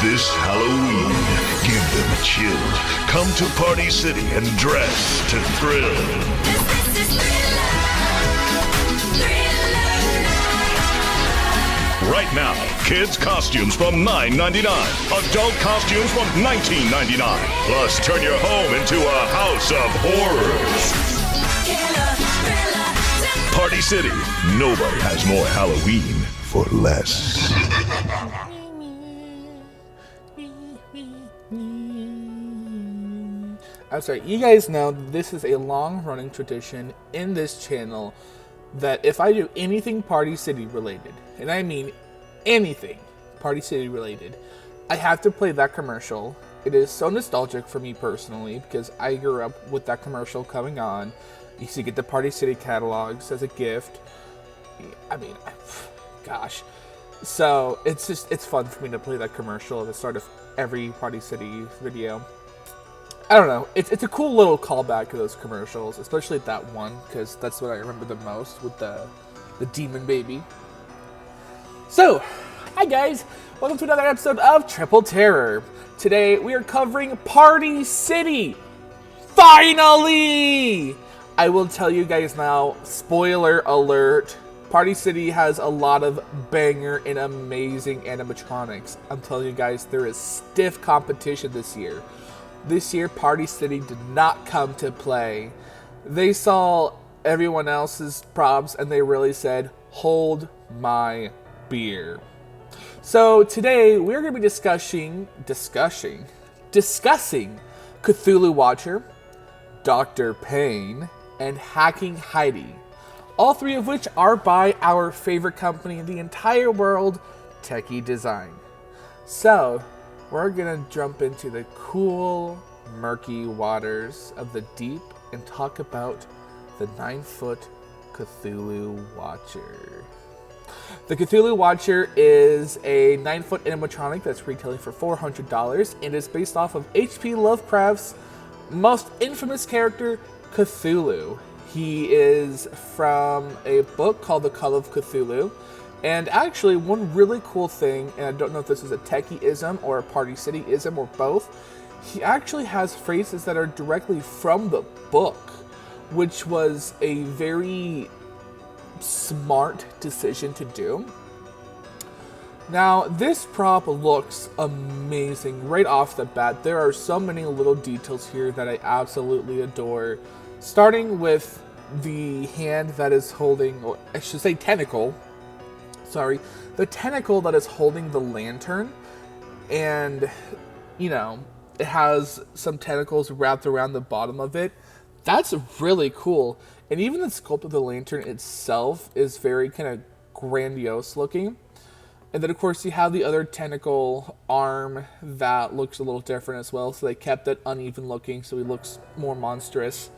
This Halloween, give them chills. Come to Party City and dress to thrill. This is Thriller. Right now, kids' costumes from $9.99. Adult costumes from $19.99. Plus, turn your home into a house of horrors. Party City. Nobody has more Halloween for less. I'm sorry, you guys know this is a long-running tradition in this channel that if I do anything Party City related, and I mean anything Party City related, I have to play that commercial. It is so nostalgic for me personally because I grew up with that commercial coming on. You used to get the Party City catalogs as a gift. I mean, gosh. So it's fun for me to play that commercial at the start of every Party City video. I don't know. It's a cool little callback to those commercials, especially that one, because that's what I remember the most with the demon baby. So, hi guys, welcome to another episode of Triple Terror. Today we are covering Party City. Finally! I will tell you guys now, spoiler alert, Party City has a lot of banger and amazing animatronics. I'm telling you guys, there is stiff competition this year. This year, Party City did not come to play. They saw everyone else's props and they really said, hold my beer. So today, we're going to be discussing Cthulhu Watcher, Dr. Payne, and Hacking Heidi. All three of which are by our favorite company in the entire world, Techie Design. So, we're gonna jump into the cool, murky waters of the deep and talk about the 9-foot Cthulhu Watcher. The Cthulhu Watcher is a 9-foot animatronic that's retailing for $400 and is based off of H.P. Lovecraft's most infamous character, Cthulhu. He is from a book called The Call of Cthulhu. And actually, one really cool thing, and I don't know if this is a techie-ism or a Party City-ism or both, he actually has phrases that are directly from the book, which was a very smart decision to do. Now, this prop looks amazing right off the bat. There are so many little details here that I absolutely adore, starting with the hand that is holding, or I should say tentacle, the tentacle that is holding the lantern, and, you know, it has some tentacles wrapped around the bottom of it. That's really cool. And even the sculpt of the lantern itself is very kind of grandiose looking. And then, of course, you have the other tentacle arm that looks a little different as well. So they kept it uneven looking, so he looks more monstrous.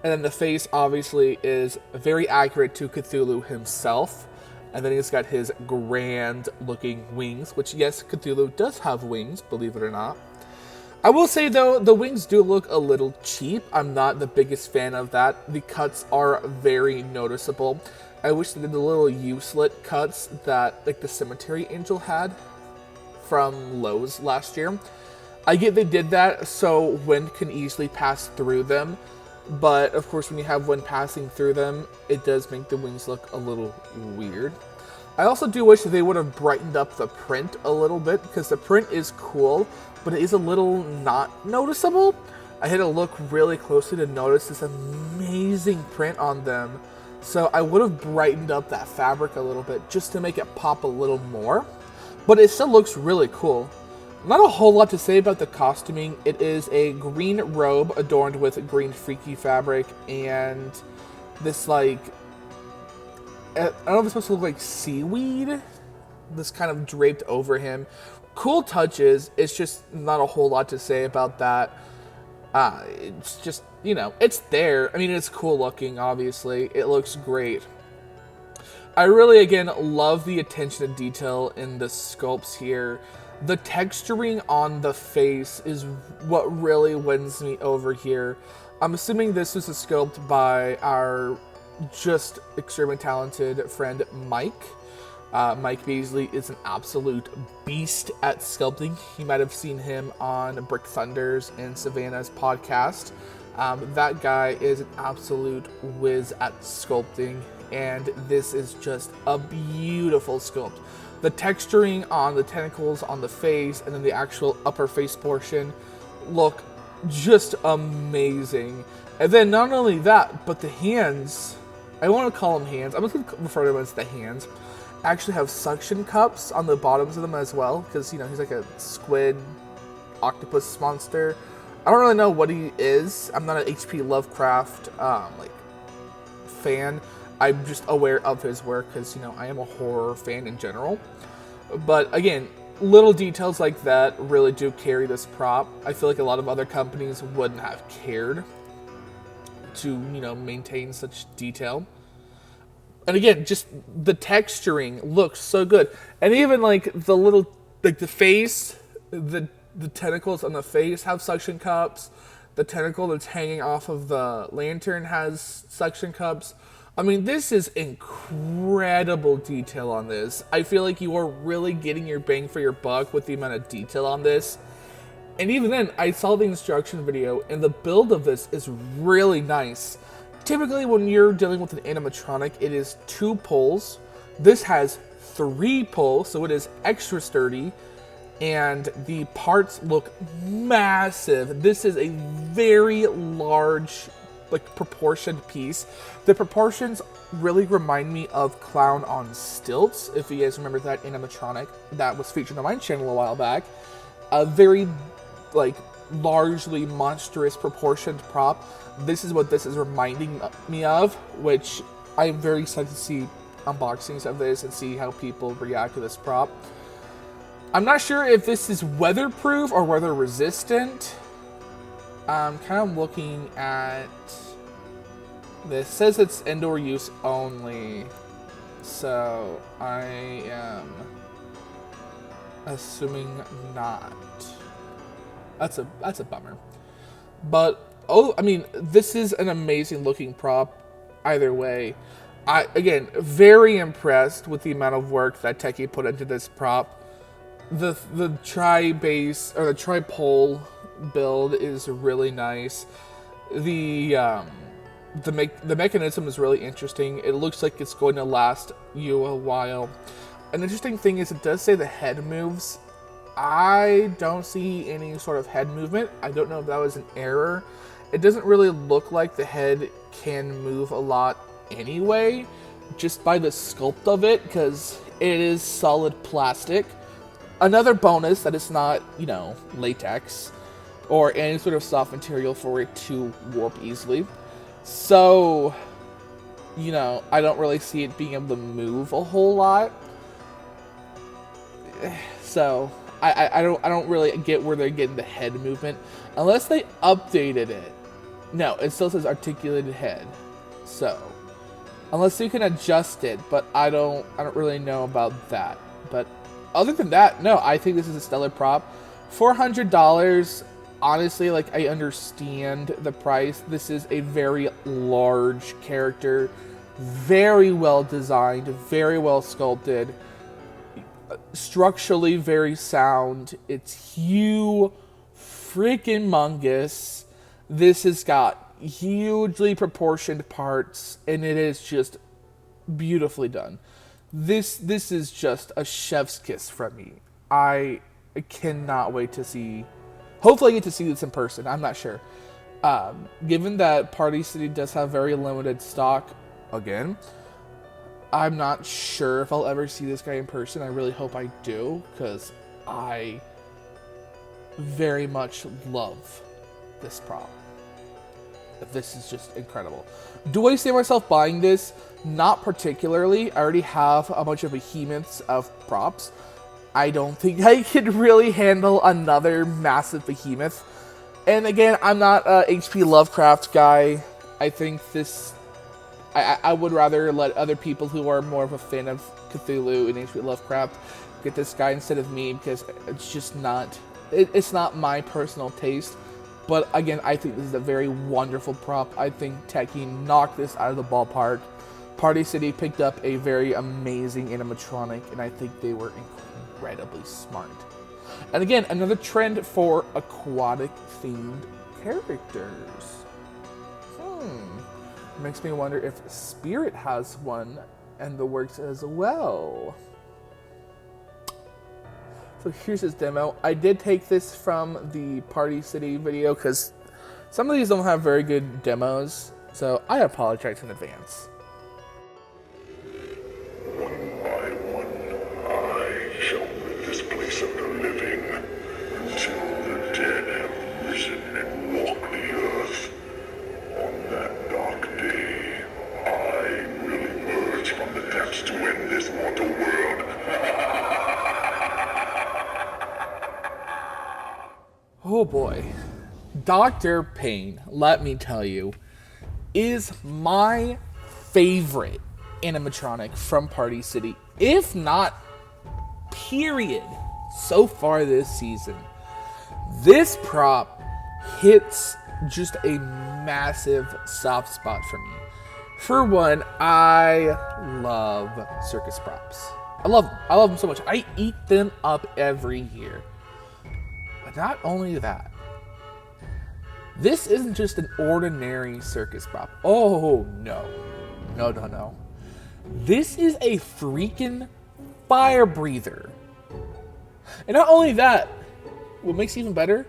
And then the face, obviously, is very accurate to Cthulhu himself. And then he's got his grand-looking wings, which, yes, Cthulhu does have wings, believe it or not. I will say, though, the wings do look a little cheap. I'm not the biggest fan of that. The cuts are very noticeable. I wish they did the little U-slit cuts that, like, the Cemetery Angel had from Lowe's last year. I get they did that so wind can easily pass through them. But, of course, when you have wind passing through them, it does make the wings look a little weird. I also do wish that they would have brightened up the print a little bit, because the print is cool, but it is a little not noticeable. I had to look really closely to notice this amazing print on them. So I would have brightened up that fabric a little bit, just to make it pop a little more. But it still looks really cool. Not a whole lot to say about the costuming. It is a green robe adorned with green freaky fabric and this, like, I don't know if it's supposed to look like seaweed. This kind of draped over him. Cool touches. It's just not a whole lot to say about that. It's just, you know, it's there. I mean, it's cool looking, obviously. It looks great. I really, again, love the attention to detail in the sculpts here. The texturing on the face is what really wins me over here. I'm assuming this was a sculpt by our just extremely talented friend Mike. Mike Beasley is an absolute beast at sculpting. You might have seen him on Brick Thunders and Savannah's podcast. That guy is an absolute whiz at sculpting, and this is just a beautiful sculpt. The texturing on the tentacles on the face and then the actual upper face portion look just amazing. And then not only that, but the hands, I want to call them hands, I'm just going to refer to them as the hands, actually have suction cups on the bottoms of them as well, because, you know, he's like a squid octopus monster. I don't really know what he is. I'm not an H.P. Lovecraft fan. I'm just aware of his work because, you know, I am a horror fan in general. But again, little details like that really do carry this prop. I feel like a lot of other companies wouldn't have cared to, you know, maintain such detail. And again, just the texturing looks so good. And even like the little, like the face, the tentacles on the face have suction cups. The tentacle that's hanging off of the lantern has suction cups. I mean, this is incredible detail on this. I feel like you are really getting your bang for your buck with the amount of detail on this. And even then, I saw the instruction video, and the build of this is really nice. Typically, when you're dealing with an animatronic, it is 2 pulls. This has 3 pulls, so it is extra sturdy. And the parts look massive. This is a very large, like, proportioned piece. The proportions really remind me of Clown on Stilts, if you guys remember that animatronic that was featured on my channel a while back. A very, like, largely monstrous proportioned prop. This is what this is reminding me of, which I'm very excited to see unboxings of this and see how people react to this prop. I'm not sure if this is weatherproof or weather resistant. I'm kind of looking at this. It says it's indoor use only, so I am assuming not. That's a bummer. But I mean, this is an amazing looking prop. Either way, again, very impressed with the amount of work that Techie put into this prop. The tri-base or the tri-pole build is really nice. The mechanism is really interesting. It looks like it's going to last you a while. An interesting thing is it does say the head moves. I don't see any sort of head movement. I don't know if that was an error. It doesn't really look like the head can move a lot anyway, just by the sculpt of it, because it is solid plastic. Another bonus that it's not, you know, latex or any sort of soft material for it to warp easily. So, you know, I don't really see it being able to move a whole lot. So, I don't really get where they're getting the head movement unless they updated it. No, it still says articulated head. So, unless you can adjust it, but I don't really know about that. But other than that, no, I think this is a stellar prop. $400, honestly, like, I understand the price. This is a very large character, very well designed, very well sculpted, structurally very sound. It's huge, freaking mungus. This has got hugely proportioned parts, and it is just beautifully done. This is just a chef's kiss from me. I cannot wait to see. Hopefully I get to see this in person. I'm not sure. Given that Party City does have very limited stock, again, I'm not sure if I'll ever see this guy in person. I really hope I do, because I very much love this prop. This is just incredible. Do I see myself buying this? Not particularly. I already have a bunch of behemoths of props. I don't think I could really handle another massive behemoth. And again, I'm not a HP Lovecraft guy. I think this... I would rather let other people who are more of a fan of Cthulhu and HP Lovecraft get this guy instead of me, because it's just not... It's not my personal taste. But again, I think this is a very wonderful prop. I think Techie knocked this out of the ballpark. Party City picked up a very amazing animatronic, and I think they were incredibly smart. And again, another trend for aquatic-themed characters. Makes me wonder if Spirit has one in the works as well. So here's his demo. I did take this from the Party City video because some of these don't have very good demos, so I apologize in advance. One by one, I shall rid this place of the living until the dead have risen and walked the earth. On that dark day, I will emerge from the depths to end this mortal world. Oh boy. Dr. Payne, let me tell you, is my favorite animatronic from Party City, if not period, so far this season. This prop hits just a massive soft spot for me. For one, I love circus props. I love them so much. I eat them up every year. But not only that, this isn't just an ordinary circus prop. Oh, no. No. This is a freaking fire breather. And not only that, what makes it even better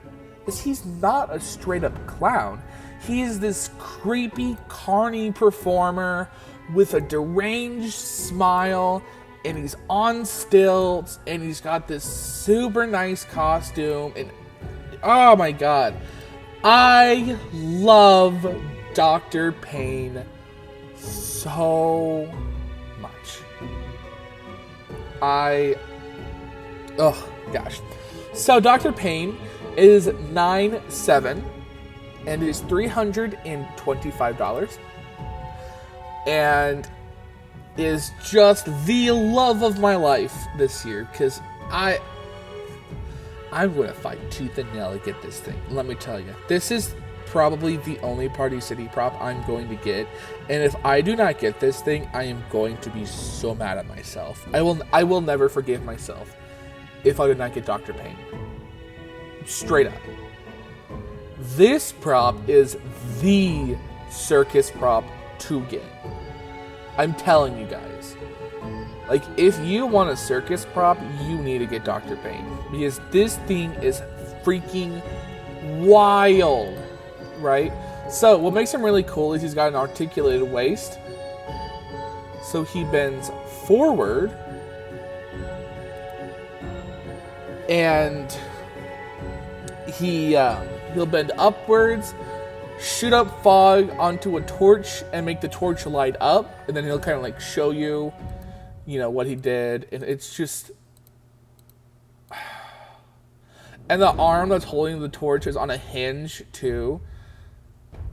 is he's not a straight up clown. He's this creepy carny performer with a deranged smile, and he's on stilts, and he's got this super nice costume, and oh my god. I love Dr. Payne so much. Oh gosh. So Dr. Payne is 9'7", and it is $325, and is just the love of my life this year, because I'm going to fight tooth and nail to get this thing. Let me tell you, this is probably the only Party City prop I'm going to get, and if I do not get this thing, I am going to be so mad at myself. I will never forgive myself if I do not get Dr. Payne. Straight up. This prop is the circus prop to get. I'm telling you guys. Like, if you want a circus prop, you need to get Dr. Payne. Because this thing is freaking wild, right? So, what makes him really cool is he's got an articulated waist. So, he bends forward. And he'll bend upwards, shoot up fog onto a torch, and make the torch light up. And then he'll kind of like show you, what he did. And it's just... And the arm that's holding the torch is on a hinge, too.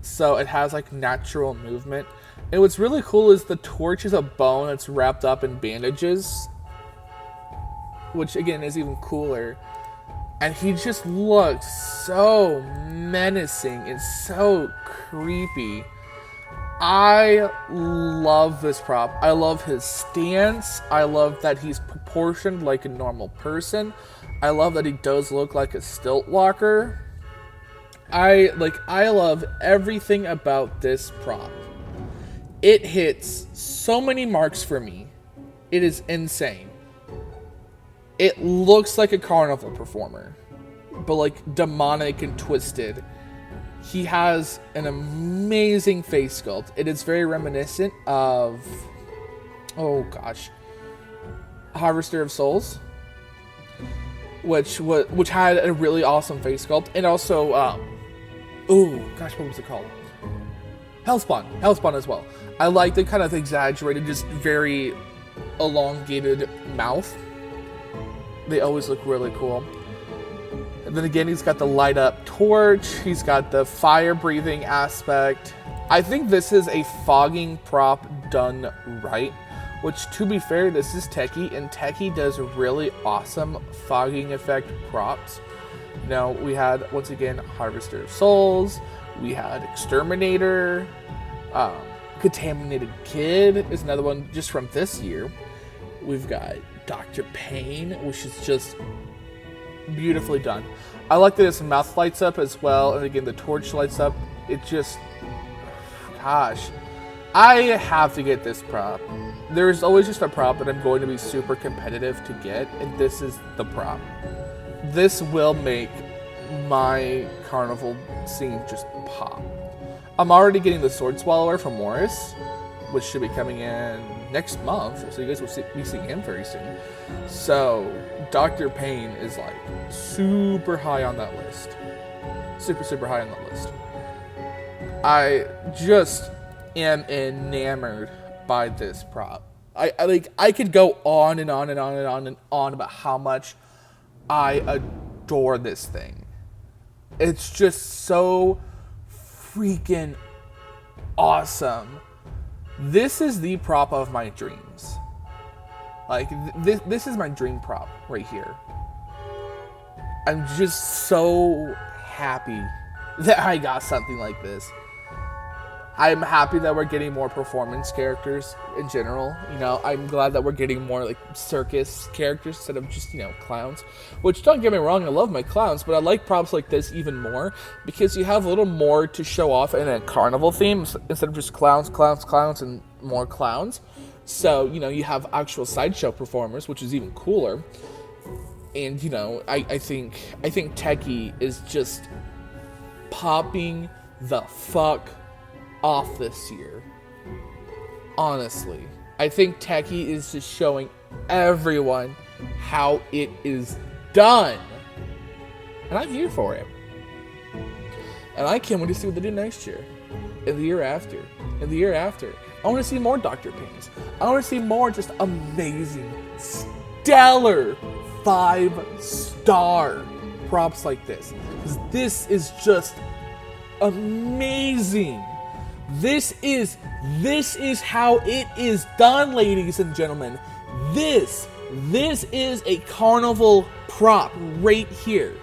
So it has, like, natural movement. And what's really cool is the torch is a bone that's wrapped up in bandages. Which, again, is even cooler. And he just looks so menacing and so creepy. I love this prop. I love his stance. I love that he's proportioned like a normal person. I love that he does look like a stilt walker. I love everything about this prop. It hits so many marks for me. It is insane. It looks like a carnival performer, but like demonic and twisted. He has an amazing face sculpt. It is very reminiscent of, Harvester of Souls, which had a really awesome face sculpt, and also, what was it called? Hellspawn as well. I like the kind of exaggerated, just very elongated mouth. They always look really cool. And then again, he's got the light up torch. He's got the fire breathing aspect. I think this is a fogging prop done right. Which, to be fair, this is Techie, and Techie does really awesome fogging effect props. We had, once again, Harvester of Souls. We had Exterminator. Contaminated Kid is another one just from this year. We've got Dr. Payne, which is just beautifully done. I like that his mouth lights up as well, and again, the torch lights up. It just, gosh, I have to get this prop. There's always just a prop that I'm going to be super competitive to get, and this is the prop. This will make my carnival scene just pop. I'm already getting the Sword Swallower from Morris, which should be coming in next month, so you guys will be seeing him very soon. So, Dr. Payne is like super high on that list. Super high on that list. I just am enamored by this prop. I could go on and on and on and on and on about how much I adore this thing. It's just so freaking awesome. This is the prop of my dreams. Like, this is my dream prop right here. I'm just so happy that I got something like this. I'm happy that we're getting more performance characters in general. You know, I'm glad that we're getting more like circus characters instead of just, you know, clowns. Which, don't get me wrong, I love my clowns, but I like props like this even more because you have a little more to show off in a carnival theme instead of just clowns, and more clowns. So, you know, you have actual sideshow performers, which is even cooler. And, you know, I think Techie is just popping the fuck off this year. Honestly, I think Techie is just showing everyone how it is done, and I'm here for it. And I can't wait to see what they do next year, and the year after, and the year after. I want to see more Dr. Paynes. I want to see more just amazing, stellar 5-star props like this, because this is just amazing. This is how it is done, ladies and gentlemen. This is a carnival prop right here.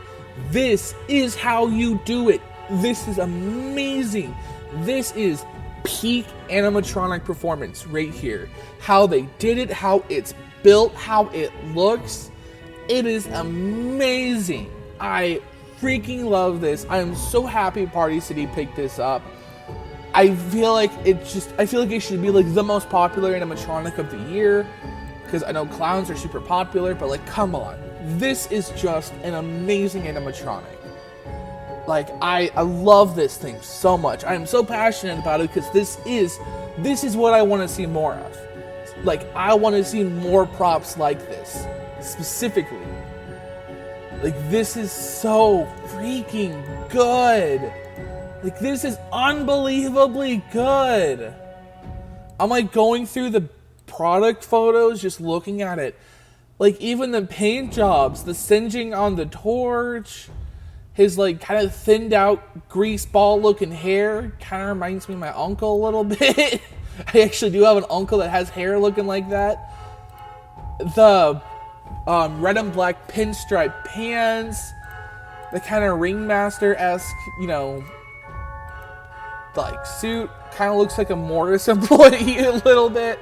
This is how you do it. This is amazing. This is peak animatronic performance right here. How they did it, how it's built, how it looks. It is amazing. I freaking love this. I am so happy Party City picked this up. I feel like it should be like the most popular animatronic of the year, because I know clowns are super popular, but like, come on. This is just an amazing animatronic. Like, I love this thing so much. I am so passionate about it because this is what I want to see more of. Like, I want to see more props like this, specifically. Like, this is so freaking good. Like, this is unbelievably good. I'm like going through the product photos, just looking at it. Like, even the paint jobs, the singeing on the torch, his like kind of thinned out grease ball looking hair kind of reminds me of my uncle a little bit. I actually do have an uncle that has hair looking like that. The red and black pinstripe pants, the kind of ringmaster-esque, you know, like suit, kind of looks like a Morris employee a little bit.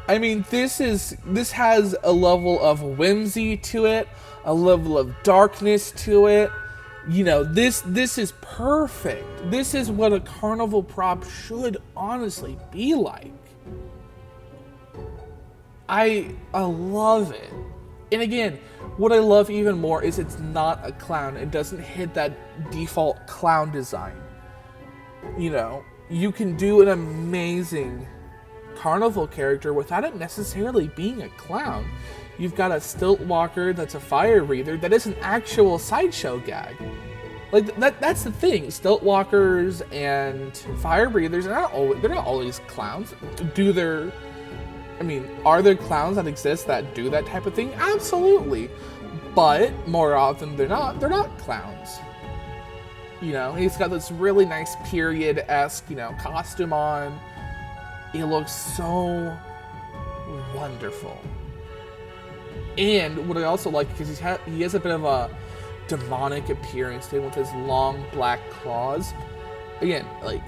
I mean, this has a level of whimsy to it, a level of darkness to it. You know, this is perfect. This is what a carnival prop should honestly be like. I love it. And again, what I love even more is it's not a clown. It doesn't hit that default clown design. You know, you can do an amazing carnival character without it necessarily being a clown. You've got a stilt walker that's a fire breather that is an actual sideshow gag. Like, that's the thing. Stilt walkers and fire breathers they're not always clowns. Are there clowns that exist that do that type of thing? Absolutely. But more often than not, they're not clowns. You know, he's got this really nice period-esque, you know, costume on. He looks so wonderful. And what I also like, because he has a bit of a demonic appearance to him with his long black claws. Again, like,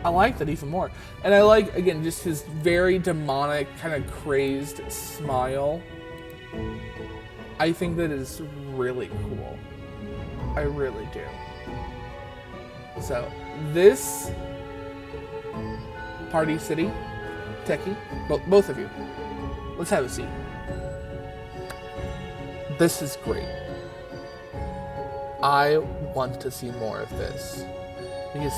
I like that even more. And I like, again, just his very demonic, kind of crazed smile. I think that is really cool. I really do. So, this Party City, Techie, both of you, let's have a seat. This is great. I want to see more of this. Because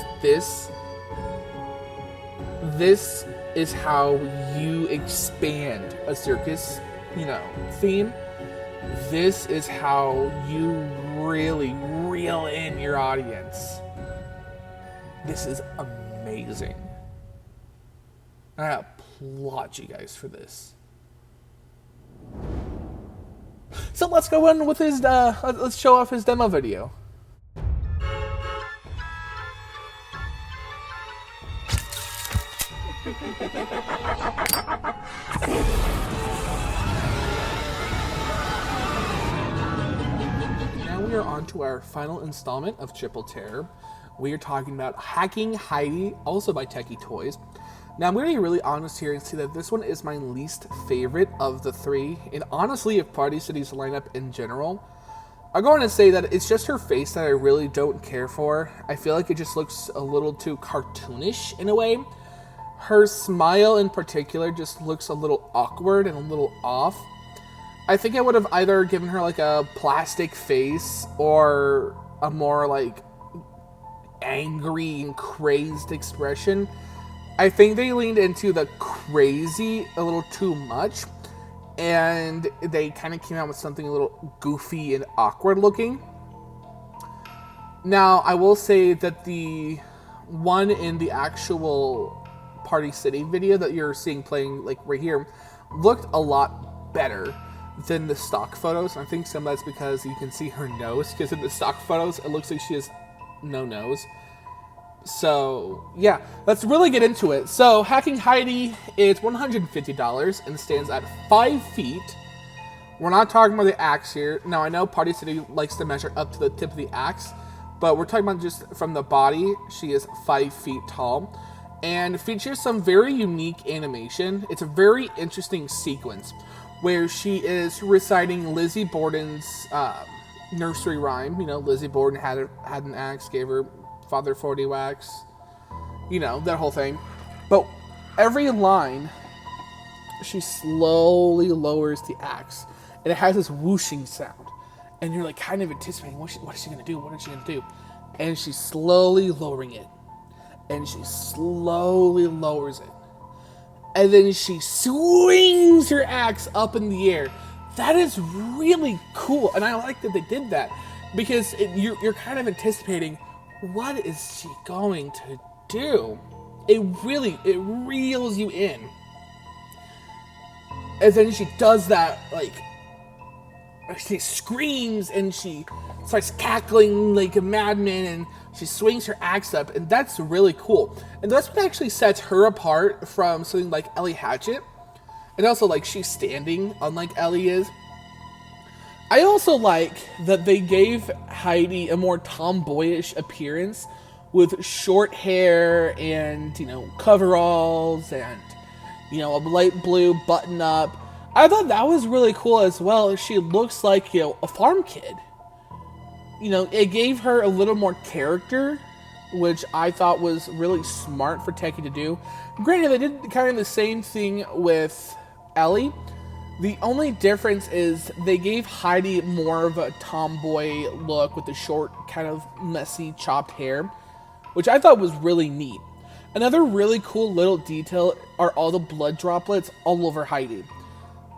this is how you expand a circus, theme. This is how you really reel in your audience. This is amazing. I applaud you guys for this. So let's go in with his, let's show off his demo video. Now we are on to our final installment of Triple Terror. We are talking about Hacking Heidi, also by Techie Toys. Now I'm going to be really honest here and say that this one is my least favorite of the three. And honestly, of Party City's lineup in general, I'm going to say that it's just her face that I really don't care for. I feel like it just looks a little too cartoonish in a way. Her smile in particular just looks a little awkward and a little off. I think I would have either given her like a plastic face or a more like angry and crazed expression. I think they leaned into the crazy a little too much, and they kind of came out with something a little goofy and awkward looking. Now, I will say that the one in the actual Party City video that you're seeing playing like right here looked a lot better than the stock photos. And I think some of that's because you can see her nose, because in the stock photos it looks like she has no nose. So yeah, let's really get into it. So Hacking Heidi is $150 and stands at 5 feet. We're not talking about the axe here. Now I know Party City likes to measure up to the tip of the axe, but we're talking about just from the body. She is 5 feet tall and features some very unique animation. It's a very interesting sequence where she is reciting Lizzie Borden's nursery rhyme. Lizzie Borden had an axe, gave her Father 40 wax, that whole thing. But every line, she slowly lowers the axe, and it has this whooshing sound. And you're like kind of anticipating, what is she gonna do? What is she gonna do? And she's slowly lowering it, and she slowly lowers it, and then she swings her axe up in the air. That is really cool, and I like that they did that because you're kind of anticipating, what is she going to do? It reels you in. And then she does that, like, she screams and she starts cackling like a madman and she swings her axe up, and that's really cool. And that's what actually sets her apart from something like Ellie Hatchet. And also, like, she's standing, unlike Ellie is. I also like that they gave Heidi a more tomboyish appearance with short hair and, coveralls and, a light blue button up. I thought that was really cool as well. She looks like, a farm kid. It gave her a little more character, which I thought was really smart for Techie to do. Granted, they did kind of the same thing with Ellie. The only difference is they gave Heidi more of a tomboy look with the short, kind of messy, chopped hair, which I thought was really neat. Another really cool little detail are all the blood droplets all over Heidi.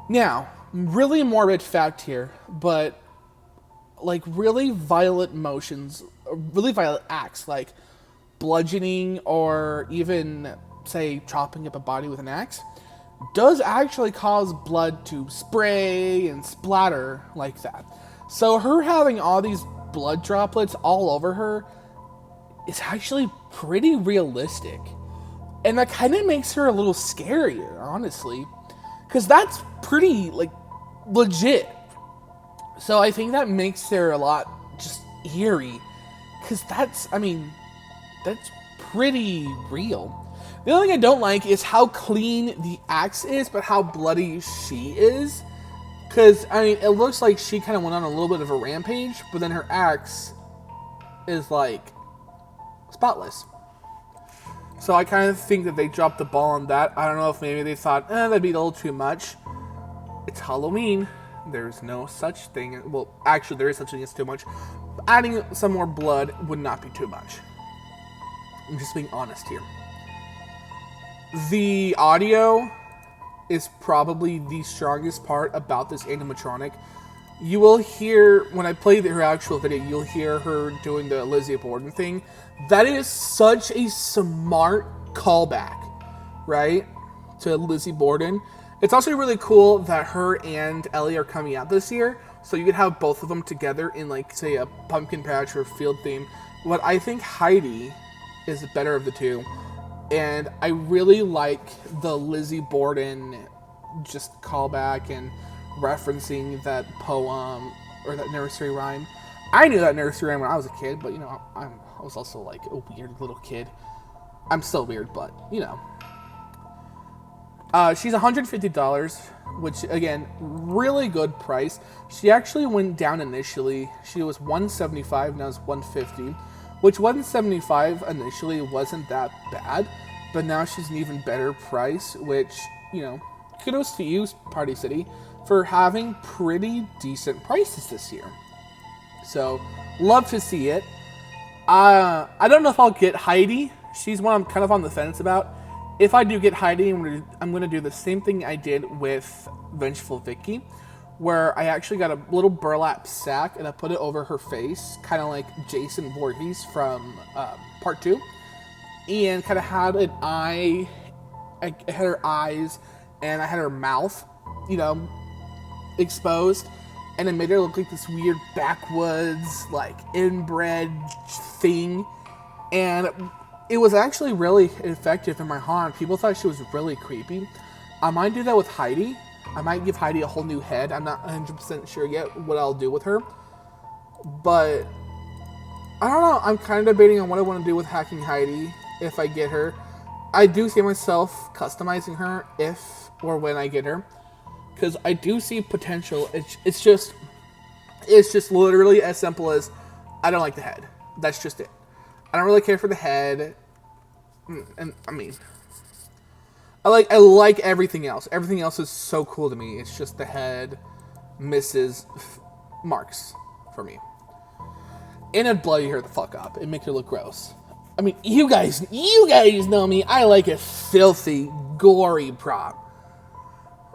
Now, really morbid fact here, but like really violent motions, really violent acts like bludgeoning or even, say, chopping up a body with an axe does actually cause blood to spray and splatter like that. So her having all these blood droplets all over her is actually pretty realistic. And that kind of makes her a little scarier, honestly. Because that's pretty, like, legit. So I think that makes her a lot just eerie. Because that's pretty real. The only thing I don't like is how clean the axe is, but how bloody she is. Because, I mean, it looks like she kind of went on a little bit of a rampage, but then her axe is, like, spotless. So I kind of think that they dropped the ball on that. I don't know if maybe they thought, that'd be a little too much. It's Halloween. There's no such thing. Well, actually, there is such thing as too much. Adding some more blood would not be too much. I'm just being honest here. The audio is probably the strongest part about this animatronic. You will hear, when I play her actual video, you'll hear her doing the Lizzie Borden thing. That is such a smart callback, right, to Lizzie Borden. It's also really cool that her and Ellie are coming out this year, so you could have both of them together in, like, say, a pumpkin patch or field theme. But I think Heidi is the better of the two. And I really like the Lizzie Borden just callback and referencing that poem or that nursery rhyme. I knew that nursery rhyme when I was a kid, but, you know, I was also, like, a weird little kid. I'm still weird, but, you know. She's $150, which, again, really good price. She actually went down initially. She was $175, now it's $150. Which $175 initially wasn't that bad, but now she's an even better price, which, you know, kudos to you, Party City, for having pretty decent prices this year. So, love to see it. I don't know if I'll get Heidi. She's one I'm kind of on the fence about. If I do get Heidi, I'm going to do the same thing I did with Vengeful Vicky, where I actually got a little burlap sack and I put it over her face, kind of like Jason Voorhees from Part 2, and kind of had an eye, I had her eyes, and I had her mouth, you know, exposed, and it made her look like this weird backwoods, like, inbred thing, and it was actually really effective in my haunt. People thought she was really creepy. I might do that with Heidi. I might give Heidi a whole new head. I'm not 100% sure yet what I'll do with her. But, I don't know. I'm kind of debating on what I want to do with Hacking Heidi if I get her. I do see myself customizing her if or when I get her. Because I do see potential. It's just literally as simple as, I don't like the head. That's just it. I don't really care for the head. And, I mean, I like everything else. Everything else is so cool to me. It's just the head misses marks for me. And it'd bloody her the fuck up. It'd make her look gross. I mean, you guys know me. I like a filthy, gory prop.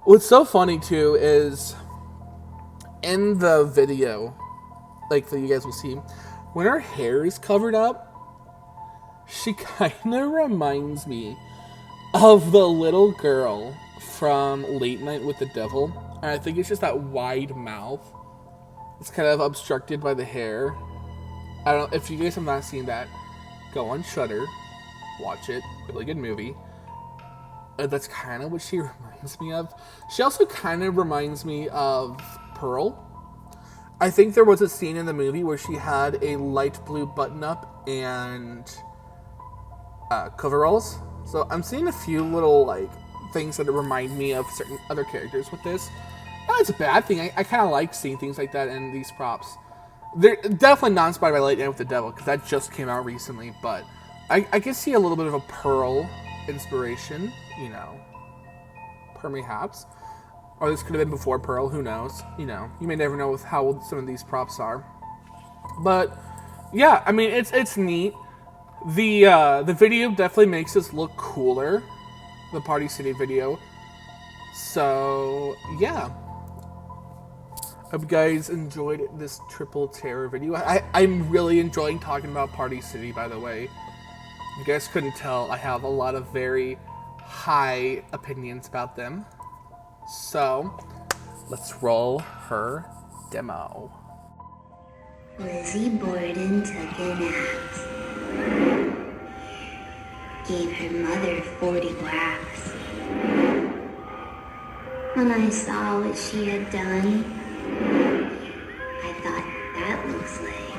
What's so funny, too, is in the video, like, that you guys will see, when her hair is covered up, she kind of reminds me of the little girl from Late Night with the Devil. And I think it's just that wide mouth. It's kind of obstructed by the hair. I don't know, if you guys have not seen that, go on Shudder, watch it, really good movie. That's kind of what she reminds me of. She also kind of reminds me of Pearl. I think there was a scene in the movie where she had a light blue button-up and coveralls. So I'm seeing a few little, like, things that remind me of certain other characters with this. Not it's a bad thing. I kind of like seeing things like that in these props. They're definitely not inspired by Late Night with the Devil, because that just came out recently, but I can see a little bit of a Pearl inspiration, you know, perhaps. Or this could have been before Pearl, who knows? You know, you may never know with how some of these props are. But, yeah, I mean, it's neat. The video definitely makes this look cooler, the Party City video. So, yeah. Hope you guys enjoyed this Triple Terror video. I'm really enjoying talking about Party City, by the way. If you guys couldn't tell, I have a lot of very high opinions about them. So, let's roll her demo. Lizzie Borden took an axe. Gave her mother 40 whacks. When I saw what she had done, I thought, that looks like